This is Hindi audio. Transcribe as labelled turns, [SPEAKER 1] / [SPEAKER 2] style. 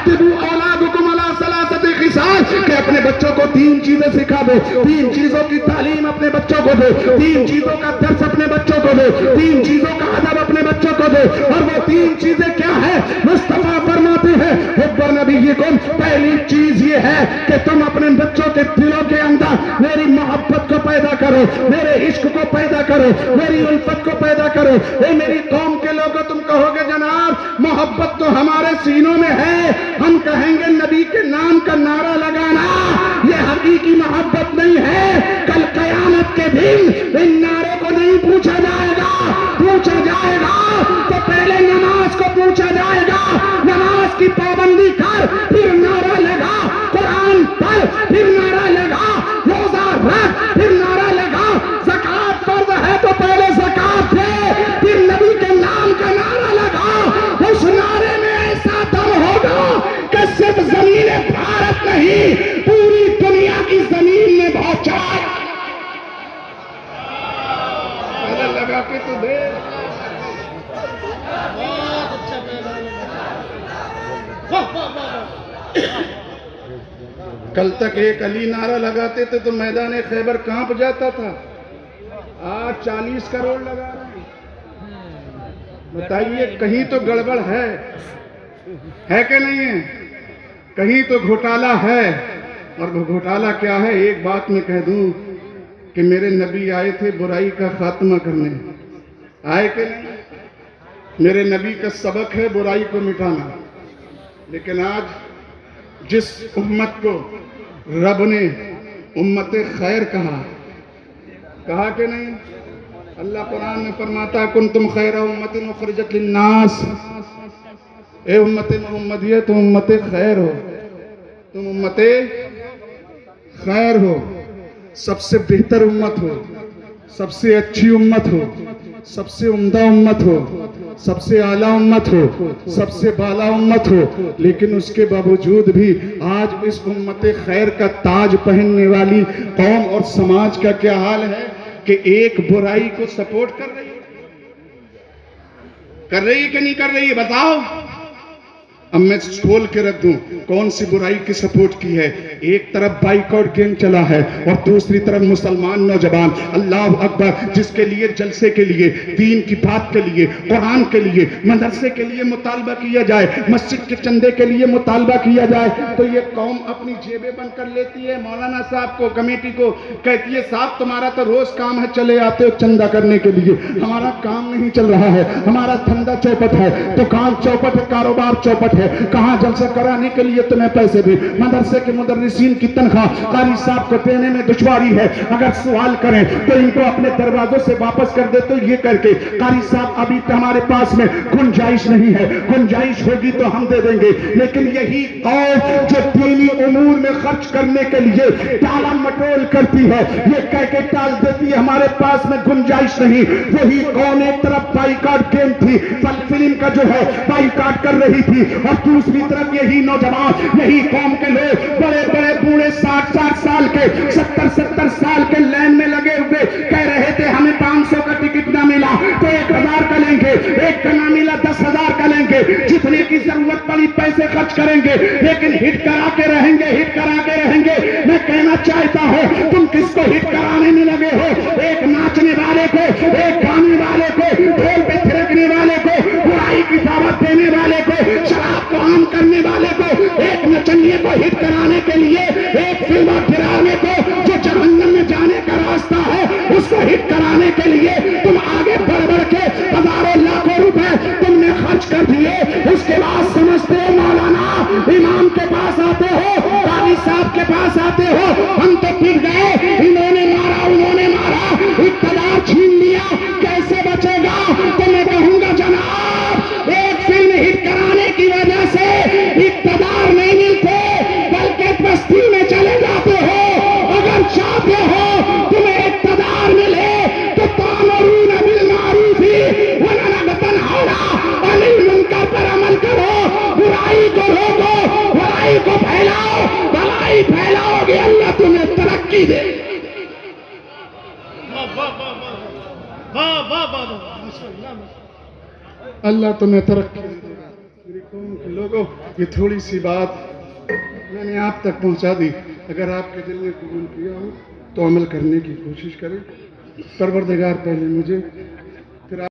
[SPEAKER 1] अद्दिबू औलादकुम अला सलासति खिसाल, कि अपने बच्चों को 3 चीजें सिखा दो, 3 चीजों की तालीम अपने बच्चों को दो, 3 चीजों का दर्स अपने बच्चों को दो, 3 चीजों का अदब अपने बच्चों को दो। और वो 3 चीजें क्या है? मुस्तफा फरमाते हैं हुब्बु नबिय्यिकुम, पहली चीज ये है कि तुम अपने बच्चों के दिलों के अंदर मेरी मोहब्बत को पैदा करो, मेरे इश्क को पैदा करो, मेरी उल्फत को पैदा करो। ए मेरी कौम के लोगों, तुम कहोगे जनाब मोहब्बत तो हमारे सीनों में है, हम कहेंगे नबी के नाम का नारा लगाना ये हकीकी मोहब्बत नहीं है। कल कयामत के दिन इन नारों को नहीं पूछा जाएगा, पूछा जाएगा तो पहले नमाज को पूछा जाएगा। नमाज की पाबंदी कर, फिर नारा लगा, कुरान पढ़, फिर नारा लगा, रोजा रख, फिर नारा लगा, ज़कात फर्ज है तो पहले ज़कात दे, फिर नबी के नाम का नारा लगा। उस नारे में ऐसा दम होगा कि सिर्फ जमीन भारत नहीं, पूरी दुनिया की जमीन में पहुंचा। लगा के तो दे। कल तक एक अली नारा लगाते थे तो मैदान खैबर कांप जाता था, आज 40 करोड़ लगा रहे हैं। बताइए कहीं तो गड़बड़ है कि नहीं है? कहीं तो घोटाला है। और वो घोटाला क्या है? एक बात मैं कह दूं कि मेरे नबी आए थे बुराई का खात्मा करने, आए कि नहीं? मेरे नबी का सबक है बुराई को मिटाना। लेकिन आज जिस उम्मत को रब ने उम्मते खैर कहा कि नहीं? अल्लाह कुरान में फरमाता कुंतुम खैरा उम्मतिन उखरिजत लिन्नास, ए उम्मते मोहम्मदिया तुम उम्मते खैर हो, तुम उम्मते खैर हो, सबसे बेहतर उम्मत हो, सबसे अच्छी उम्मत हो, सबसे उम्दा उम्मत हो, सबसे आला उम्मत हो, सबसे बाला उम्मत हो। लेकिन उसके बावजूद भी आज इस उम्मत खैर का ताज पहनने वाली कौम और समाज का क्या हाल है कि एक बुराई को सपोर्ट कर रही है कि नहीं कर रही है? बताओ। अब मैं खोल के रख दूं कौन सी बुराई की सपोर्ट की है। एक तरफ बाइकआउट गैंग चला है और दूसरी तरफ मुसलमान नौजवान अल्लाह अकबर जिसके लिए जलसे के लिए, दीन की बात के लिए, कुरान के लिए, मदरसे के लिए मुतालबा किया जाए, मस्जिद के चंदे के लिए मुतालबा किया जाए, तो ये कौम अपनी जेबें बंद कर लेती है। मौलाना साहब को, कमेटी को कहती है साहब तुम्हारा तो रोज काम है, चले आते हो चंदा करने के लिए, हमारा काम नहीं चल रहा है, हमारा धंधा चौपट है, दुकान चौपट है, कारोबार चौपट है, कहां जलसा कराने के लिए तुम्हें पैसे भी, मदरसे के मुदर्रिसीन की तनख्वाह कारी साहब को देने में दुश्वारी है, अगर सवाल करें तो इनको अपने दरवाजों से वापस कर दे। तो ये करके कारी साहब अभी तो हमारे पास में गुंजाइश नहीं है, गुंजाइश होगी तो हम दे देंगे। लेकिन यही कौम जो दीनी उमूर में खर्च करने के लिए टाला मटोल करती है, ये कह के टाल देती है हमारे पास में गुंजाइश नहीं, वही कौन एक तरफ बाइकाट गेम थी, फिल्म का जो है बाइकाट कर रही थी, और दूसरी तरफ यही नौजवान, यही कौम के लोग बड़े बड़े बूढ़े 60-60 साल के, 70-70 साल के लाइन में लगे हुए कह रहे थे हमें 500 का टिकट ना मिला तो 1000 का लेंगे, एक का ना मिला 10,000 का लेंगे, जितने की जरूरत पड़ी पैसे खर्च करेंगे, लेकिन हिट करा के रहेंगे, हिट करा के रहेंगे। मैं कहना चाहता हूं तुम किसको हिट कराने में लगे हो? एक नाचने वाले को, एक गाने वाले को, ढोल पे थिरकने वाले को, बुराई की दावत देने वाले को, शराब को आम करने वाले को, एक नचनिए को हिट कराने के लिए, एक फिल्म गिराने को जो जहन्नम में जाने का रास्ता है उसको हिट कराने के लिए तुम आगे बढ़ बढ़ के हजारों लाखों रुपए तुमने खर्च कर दिए। उसके बाद समझते हो मौलाना इमाम के पास आते हो, काजी साहब के पास आते हो, हम तो पिट गए, इन्होंने मारा उन्होंने मारा, इक़्तिदार छीन लिया, कैसे बचेगा? तो मैं कहूंगा जनाब एक फिल्म हिट कराने की वजह से इक़्तिदार नहीं मिलते बल्कि बस्ती में चले जाते हो। अगर चाहते हो तुम्हें इक़्तिदार मिले तो तामरून बिल मारूफी व नही अनिल मुनकर पर अमल करो, बुराई को रोको, बुराई को फैलाओ, भलाई फैलाओगे अल्लाह तुम्हें तरक्की दे। अल्लाह तुम्हें तरक्की दे। कौम के लोगों, ये थोड़ी सी बात मैंने आप तक पहुंचा दी। अगर आपके दिल ने कबूल किया हो तो अमल करने की कोशिश करें। परवरदिगार पहले मुझे